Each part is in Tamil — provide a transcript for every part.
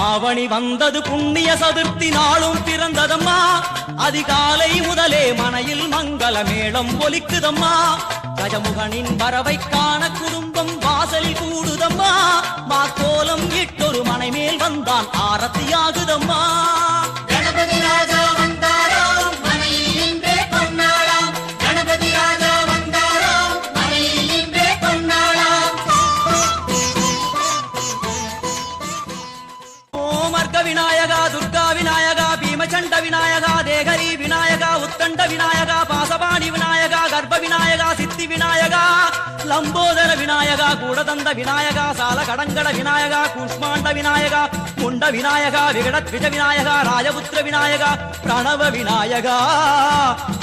ஆவணி வந்தது புண்ணிய சதுர்த்தி நாளும் பிறந்ததம்மா அதிகாலை முதலே மனையில் மங்கள மேளம் ஒலிக்குதம்மா கஜமுகனின் வரவை காண குடும்பம் வாசலில் கூடுதம்மா மாக்கோலம் இட்டொரு மனை மேல் வந்தான் ஆரத்தியாகுதம்மா கணபதி ராஜா வந்தாராம் மனையில் இன்றே பொன்னாளாம் கணபதி ராஜா வந்தாராம் மனையில் இன்றே பொன்னாளாம் ஓமர்க விநாயகா துர்கா விநாயகா பீமச்சண்ட விநாயகா தேகரி விநாயகா உத்தண்ட விநாயகா பாசபாணி விநாயகா கர்ப்ப விநாயகா சித்தி விநாயகா லம்போதர விநாயகா கூடதந்த விநாயகா சால கடங்கட விநாயகா கூஷ்மாண்ட விநாயகா குண்ட விநாயகா விகடத்விஜ விநாயகா ராஜபுத்திர விநாயகா பிரணவ விநாயகா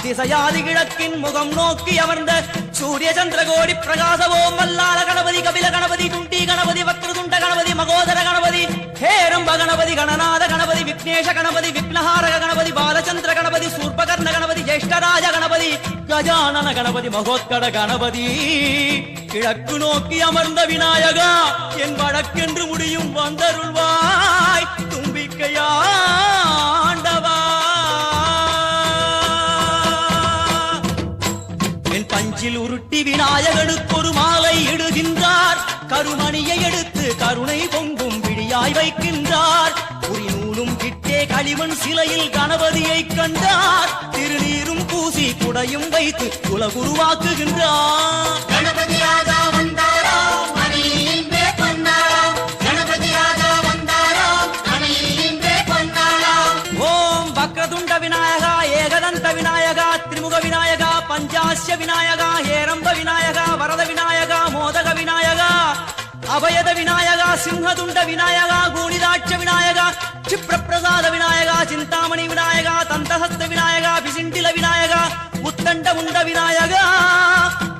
திசையாதி கிழக்கின் முகம் நோக்கி அமர்ந்த சூரிய சந்திரகோடி பிரகாசவோம் வல்லால கணபதி கபில கணபதி குண்டி கணபதி வக்ரதுண்ட கணபதி மகோதர கணபதி ஹேரம்ப கணபதி கணநாத கணபதி விக்னேஷ கணபதி விக்னஹாரக கணபதி பாலச்சந்திர கணபதி சூர்பகர்ண கணபதி ஜேஷ்டராஜ கணபதி கஜானன கணபதி மகோத்கட கணபதி கிழக்கு நோக்கி அமர்ந்த விநாயகா என் வழக்கென்று முடியும் வந்தருள்வாய் தும்பிக்கையாண்டவா என் பஞ்சில் உருட்டி விநாயகனுக்கு ஒரு மாலை இடுகின்றார் கருமணியை எடுத்து கருணை பொங்கும் விடியாய் வைக்கின்றார் குறிநூலும் கிட்டே களிமண் சிலையில் கணபதியை கண்டார் திருநீரும் பூசி குடையும் வைத்து குலகுருவாக்குகின்றார் கணபதி ராஜா வந்தாராம் மனையில் இன்றே பொன்னாளாம் கணபதி ராஜா வந்தாராம் மனையில் இன்றே பொன்னாளாம் ஓம் வக்ரதுண்ட விநாயகா ஏகதந்த விநாயகா திரிமுக விநாயகா பஞ்சாஸ்ய விநாயகா ஹேரம்ப விநாயகா வரத விநாயகா மோதக விநாயகா அபயத விநாயகா சிம்ஹதுண்ட விநாயகா கூணிதாட்ச விநாயகா क्षिप्रप्रसाद विनायका चिंतामणि विनायका तंतहस्त विनायका पिसिंडिल विनायका உத்தண்ட உண்ட விநாயகா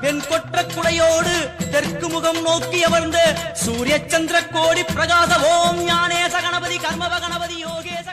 என் கொற்ற குடையோடு தெற்கு முகம் நோக்கி அமர்ந்து சூரிய சந்திர கோடி பிரகாச ஓம் ஞானேச கணபதி கர்மவ கணபதி யோகேச